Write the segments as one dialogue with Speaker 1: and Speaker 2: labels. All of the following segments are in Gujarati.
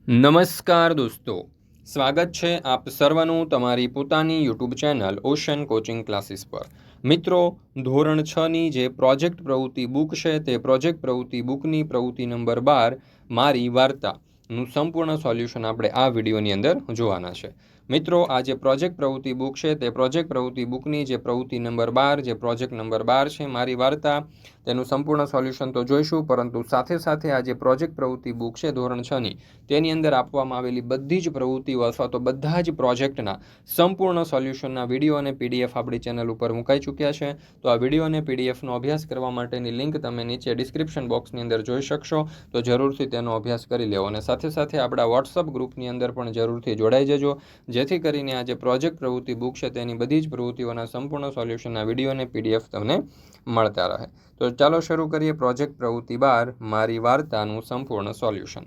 Speaker 1: નમસ્કાર દોસ્તો, સ્વાગત છે આપ સર્વનું તમારી પોતાની YouTube channel ocean coaching classes પર। મિત્રો, ધોરણ 6ની જે પ્રોજેક્ટ પ્રવૃત્તિ બુક છે તે પ્રોજેક્ટ પ્રવૃત્તિ બુકની પ્રવૃત્તિ નંબર 12 મારી વાર્તાનું સંપૂર્ણ સોલ્યુશન આપણે આ વિડીયોની અંદર જોવાના છે। મિત્રો, આ જે પ્રોજેક્ટ પ્રવૃત્તિ બુક છે તે પ્રોજેક્ટ પ્રવૃત્તિ બુકની જે પ્રવૃત્તિ નંબર 12 જે પ્રોજેક્ટ નંબર 12 છે મારી વાર્તા, તેનું સંપૂર્ણ સોલ્યુશન તો જોઈશું, પરંતુ સાથે સાથે આ જે પ્રોજેક્ટ પ્રવૃત્તિ બુક છે ધોરણ 6ની તેની અંદર આપવામાં આવેલી બધી જ પ્રવૃત્તિઓ અથવા તો બધા જ પ્રોજેક્ટના સંપૂર્ણ સોલ્યુશનના વિડીયો અને પીડીએફ આપણી ચેનલ ઉપર મુકાઈ ચૂક્યા છે। તો આ વિડીયો અને પીડીએફનો અભ્યાસ કરવા માટેની લિંક તમે નીચે ડિસ્ક્રિપ્શન બોક્સની અંદર જોઈ શકશો, તો જરૂરથી તેનો અભ્યાસ કરી લેવો અને સાથે સાથે આપણા વોટ્સઅપ ગ્રુપની અંદર પણ જરૂરથી જોડાઈ જજો, જેથી કરીને આ જે પ્રોજેક્ટ પ્રવૃત્તિ બુક છે તેની બધી જ પ્રવૃત્તિઓના સંપૂર્ણ સોલ્યુશનના વિડીયો અને પીડીએફ તમને મળતા રહે। તો ચાલો શરૂ કરીએ પ્રોજેક્ટ પ્રવૃત્તિ 12 મારી વાર્તાનું સંપૂર્ણ સોલ્યુશન।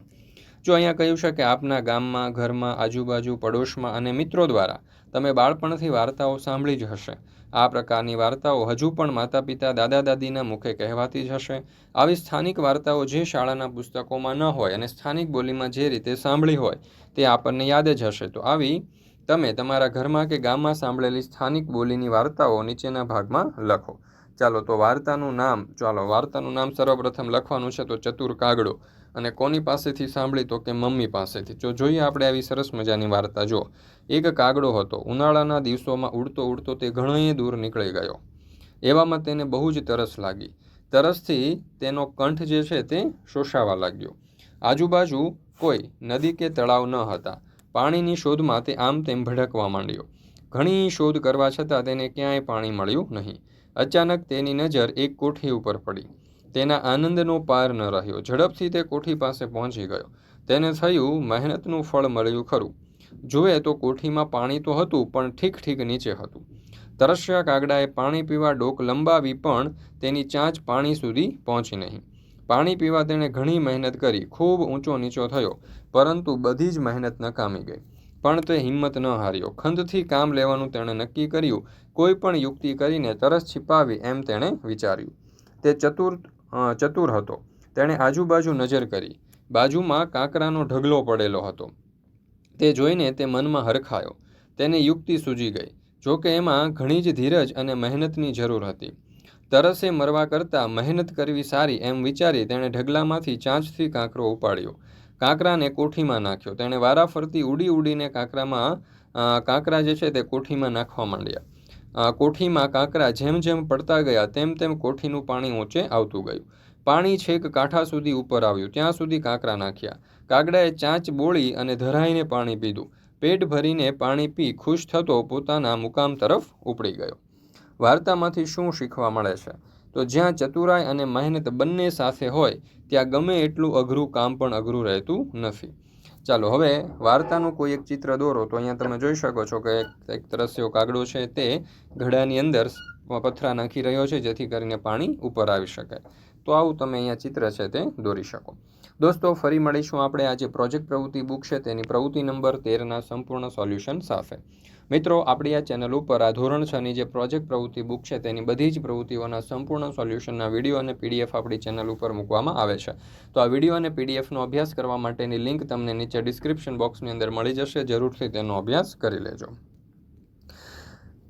Speaker 1: જો અહીંયા કહ્યું છે કે આપના ગામમાં, ઘરમાં, આજુબાજુ, પડોશમાં અને મિત્રો દ્વારા તમે બાળપણથી વાર્તાઓ સાંભળી જ હશે। આ પ્રકારની વાર્તાઓ હજુ પણ માતા પિતા, દાદા દાદીના મુખે કહેવાતી જ હશે। આવી સ્થાનિક વાર્તાઓ જે શાળાના પુસ્તકોમાં ન હોય અને સ્થાનિક બોલીમાં જે રીતે સાંભળી હોય તે આપણને યાદ જ હશે। તો આવી તમે તમારા ઘરમાં કે ગામમાં સાંભળેલી સ્થાનિક બોલીની વાર્તાઓ નીચેના ભાગમાં લખો। ચાલો વાર્તાનું નામ સર્વપ્રથમ લખવાનું છે તો ચતુર કાગડો, અને કોની પાસેથી સાંભળી તો કે મમ્મી પાસેથી। તો જોઈએ આપણે આવી સરસ મજાની વાર્તા। જો એક કાગડો હતો, ઉનાળાના દિવસોમાં ઉડતો ઉડતો તે ઘણો દૂર નીકળી ગયો। એવામાં તેને બહુ જ તરસ લાગી। તરસથી તેનો કંઠ જે છે તે શોષાવા લાગ્યો। આજુબાજુ કોઈ નદી કે તળાવ ન હતા। પાણીની શોધમાં તે આમ તેમ ભટકવા માંડ્યો। ઘણી શોધ કરવા છતાં તેને ક્યાંય પાણી મળ્યું નહીં। અચાનક તેની નજર એક કોઠી ઉપર પડી। તેના આનંદનો પાર ન રહ્યો। ઝડપથી તે કોઠી પાસે પહોંચી ગયો। તેને થયું મહેનતનું ફળ મળ્યું ખરું। જુએ તો કોઠીમાં પાણી તો હતું, પણ ઠીક ઠીક નીચે હતું। તરસ્યા કાગડાએ પાણી પીવા ડોક લંબાવી, પણ તેની ચાંચ પાણી સુધી પહોંચી નહીં। પાણી પીવા તેણે ઘણી મહેનત કરી, ખૂબ ઊંચો નીચો થયો, પરંતુ બધી જ મહેનત નકામી ગઈ। પણ તે હિંમત ન હાર્યો। ખંતથી કામ લેવાનું તેણે નક્કી કર્યું। કોઈ પણ યુક્તિ કરીને તરસ छिपाવી એમ તેણે વિચાર્યું। તે ચતુર હતો। તેણે આજુબાજુ નજર કરી। બાજુમાં કાંકરાનો ઢગલો પડેલો હતો। તે જોઈને તે મનમાં હરખાયો। તેને યુક્તિ સૂજી ગઈ, જોકે એમાં ઘણી જ ધીરજ અને મહેનતની જરૂર હતી। તરસે મરવા કરતાં મહેનત કરવી સારી એમ વિચારી તેણે ઢગલામાંથી ચાંચથી કાંકરો ઉપાડ્યો। કાંકરાને કોઠીમાં નાખ્યો। તેણે વારાફરતી ઉડી ઉડીને કાંકરા જે છે તે કોઠીમાં નાખવા માંડ્યા। કોઠીમાં કાંકરા જેમ જેમ પડતા ગયા તેમ તેમ કોઠીનું પાણી ઊંચે આવતું ગયું। પાણી છેક કાંઠા સુધી ઉપર આવ્યું, ત્યાં સુધી કાંકરા નાખ્યા। કાગડાએ ચાંચ બોળી અને ધરાઈને પાણી પીધું। પેટ ભરીને પાણી પી ખુશ થતો પોતાના મુકામ તરફ ઉપડી ગયો। વાર્તામાંથી શું શીખવા મળે છે? તો જ્યાં ચતુરાઈ અને મહેનત બંને સાથે હોય ત્યાં ગમે એટલું અઘરું કામ પણ અઘરું રહેતું નથી। ચાલો હવે વાર્તાનું કોઈ એક ચિત્ર દોરો। તો અહીંયા તમે જોઈ શકો છો કે એક તરસ્યો કાગડો છે તે ઘડાની અંદર પથરા નાખી રહ્યો છે, જેથી કરીને પાણી ઉપર આવી શકે। તો આવું તમે અહીંયા ચિત્ર છે તે દોરી શકો। દોસ્તો, ફરી મળીશું આપણે આ જે પ્રોજેક્ટ પ્રવૃત્તિ બુક છે તેની પ્રવૃત્તિ નંબર 13ના સંપૂર્ણ સોલ્યુશન સાથે। મિત્રો, આપણી આ ચેનલ ઉપર આ ધોરણ 6ની જે પ્રોજેક્ટ પ્રવૃત્તિ બુક છે તેની બધી જ પ્રવૃત્તિઓના સંપૂર્ણ સોલ્યુશનના વિડીયો અને પીડીએફ આપણી ચેનલ ઉપર મૂકવામાં આવે છે। તો આ વિડીયો અને પીડીએફનો અભ્યાસ કરવા માટેની લિંક તમને નીચે ડિસ્ક્રિપ્શન બોક્સની અંદર મળી જશે, જરૂરથી તેનો અભ્યાસ કરી લેજો।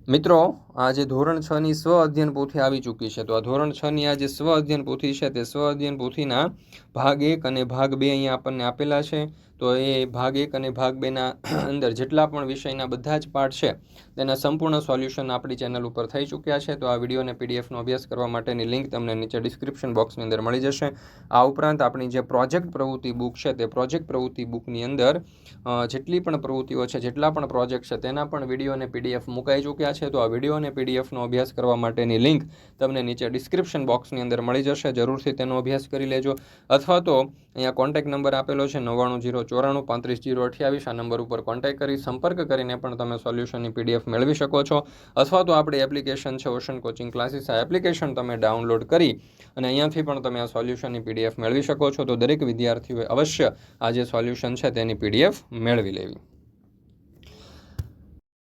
Speaker 1: મિત્રો, આ જે ધોરણ 6ની સ્વ અધ્યયન પોથી આવી ચૂકી છે। તો આ ધોરણ 6ની આ જે સ્વ અધ્યયન પોથી છે તે સ્વ અધ્યયન પોથીના ભાગ 1 અને ભાગ 2 અહીંયા આપણને આપેલા છે। તો એ ભાગ 1 અને ભાગ 2ના અંદર જેટલા પણ વિષયના બધા જ પાઠ છે તેના સંપૂર્ણ સોલ્યુશન આપણી ચેનલ ઉપર થઈ ચૂક્યા છે। તો આ વિડીયો અને પીડીએફનો અભ્યાસ કરવા માટેની લિંક તમને નીચે ડિસ્ક્રિપ્શન બોક્સની અંદર મળી જશે। આ ઉપરાંત આપણી જે પ્રોજેક્ટ પ્રવૃત્તિ બુક છે તે પ્રોજેક્ટ પ્રવૃત્તિ બુકની અંદર જેટલી પણ પ્રવૃત્તિઓ છે, જેટલા પણ પ્રોજેક્ટ છે તેના પણ વિડીયો અને પીડીએફ મુકાઈ ચૂક્યા છે। તો આ વિડીયો અને પીડીએફનો અભ્યાસ કરવા માટેની લિંક તમને નીચે ડિસ્ક્રિપ્શન બોક્સની અંદર મળી જશે, જરૂરથી તેનો અભ્યાસ કરી લેજો। અથવા તો અહીંયા કોન્ટેક્ટ નંબર આપેલો છે 9904935028, આ નંબર ઉપર કોન્ટેક્ટ કરી સંપર્ક કરીને પણ તમે સોલ્યુશનની પીડીએફ મેળવી શકો છો। અથવા તો આપણી એપ્લિકેશન છે ઓશન કોચિંગ ક્લાસીસ, આ એપ્લિકેશન તમે ડાઉનલોડ કરી અને અહીંયાથી પણ તમે આ સોલ્યુશનની પીડીએફ મેળવી શકો છો। તો દરેક વિદ્યાર્થીઓએ અવશ્ય આ જે સોલ્યુશન છે તેની પીડીએફ મેળવી લેવી।